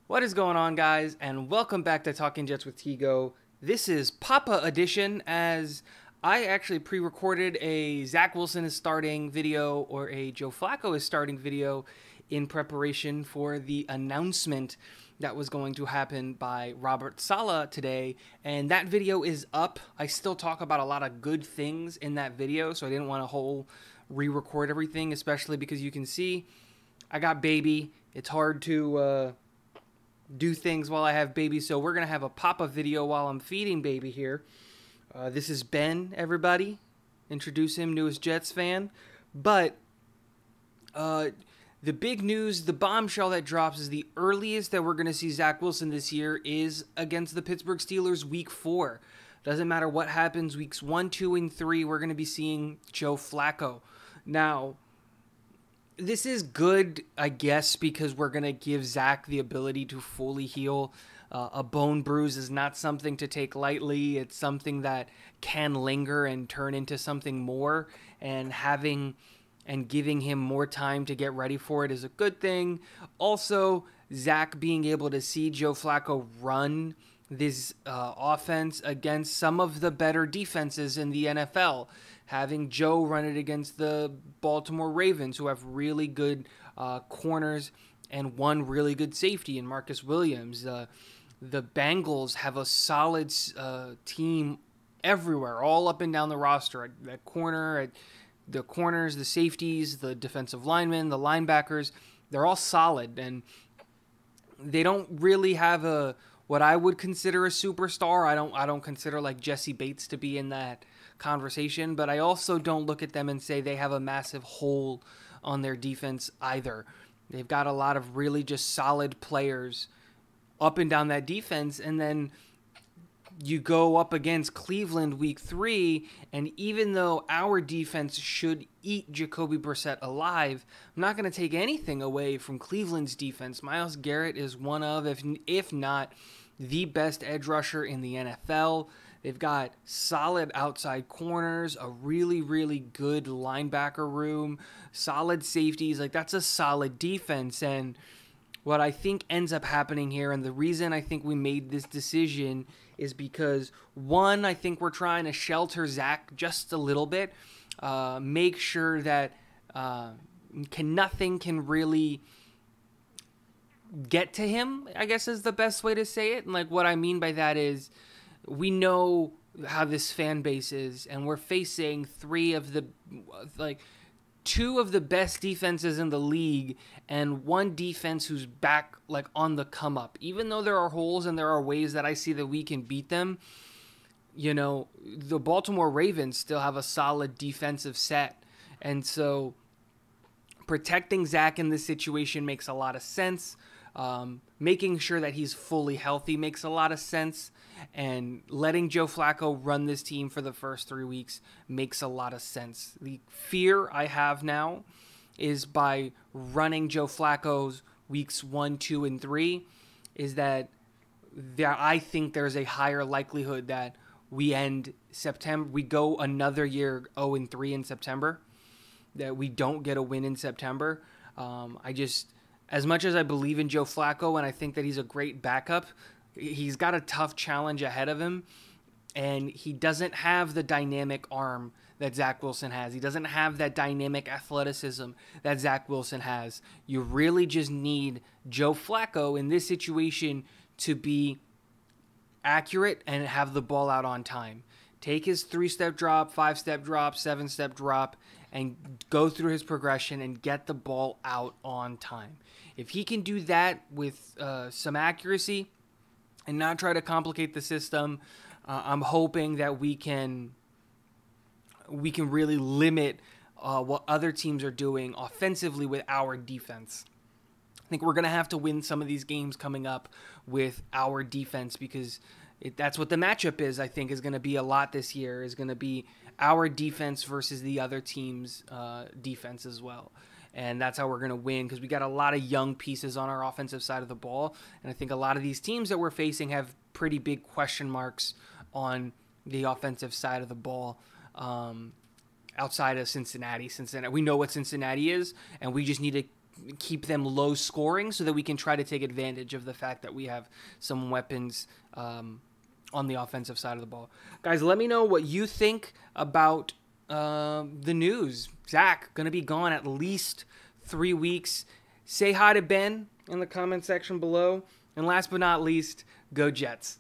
What is going on, guys, and welcome back to Talking Jets with Tigo. This is Papa Edition, as I actually pre-recorded a Zach Wilson is starting video or a Joe Flacco is starting video in preparation for the announcement that was going to happen by Robert Saleh today, and that video is up. I still talk about a lot of good things in that video, so I didn't want to re-record everything, especially because you can see I got baby. It's hard to do things while I have baby, so we're gonna have a pop-up video while I'm feeding baby here. This is Ben, everybody. Introduce him, newest Jets fan. But the big news, the bombshell that drops, is the earliest that we're gonna see Zach Wilson this year is against the Pittsburgh Steelers week 4. Doesn't matter what happens, weeks 1, 2, and 3, we're gonna be seeing Joe Flacco. Now, this is good, I guess, because we're going to give Zach the ability to fully heal. A bone bruise is not something to take lightly. It's something that can linger and turn into something more. And giving him more time to get ready for it is a good thing. Also, Zach being able to see Joe Flacco run this offense against some of the better defenses in the NFL. Having Joe run it against the Baltimore Ravens, who have really good corners and one really good safety in Marcus Williams. The Bengals have a solid team everywhere, all up and down the roster. At the corners, the safeties, the defensive linemen, the linebackers, they're all solid. And they don't really have what I would consider a superstar. I don't consider like Jesse Bates to be in that conversation, but I also don't look at them and say they have a massive hole on their defense either. They've got a lot of really just solid players up and down that defense, and then you go up against Cleveland week 3, and even though our defense should eat Jacoby Brissett alive, I'm not going to take anything away from Cleveland's defense. Myles Garrett is one of, if not the best edge rusher in the NFL. They've got solid outside corners, a really, really good linebacker room, solid safeties. Like, that's a solid defense. And what I think ends up happening here, and the reason I think we made this decision, is because, one, I think we're trying to shelter Zach just a little bit, make sure that nothing can really get to him, I guess is the best way to say it. And like, what I mean by that is, we know how this fan base is, and we're facing two of the best defenses in the league, and one defense who's back like on the come up. Even though there are holes and there are ways that I see that we can beat them, you know, the Baltimore Ravens still have a solid defensive set. And so protecting Zach in this situation makes a lot of sense. Making sure that he's fully healthy makes a lot of sense, and letting Joe Flacco run this team for the first 3 weeks makes a lot of sense. The fear I have now is by running Joe Flacco's weeks 1, 2, and 3 is that I think there's a higher likelihood that we end September, we go another year 0-3 in September, that we don't get a win in September. As much as I believe in Joe Flacco and I think that he's a great backup, he's got a tough challenge ahead of him, and he doesn't have the dynamic arm that Zach Wilson has. He doesn't have that dynamic athleticism that Zach Wilson has. You really just need Joe Flacco in this situation to be accurate and have the ball out on time. Take his 3-step drop, 5-step drop, 7-step drop, and go through his progression and get the ball out on time. If he can do that with some accuracy and not try to complicate the system, I'm hoping that we can really limit what other teams are doing offensively with our defense. I think we're going to have to win some of these games coming up with our defense, because that's what the matchup is, I think, is going to be a lot this year, is going to be our defense versus the other team's defense as well. And that's how we're going to win, because we got a lot of young pieces on our offensive side of the ball. And I think a lot of these teams that we're facing have pretty big question marks on the offensive side of the ball. Outside of Cincinnati. We know what Cincinnati is, and we just need to keep them low scoring so that we can try to take advantage of the fact that we have some weapons on the offensive side of the ball. Guys, let me know what you think about the news. Zach going to be gone at least 3 weeks. Say hi to Ben in the comment section below. And last but not least, go Jets.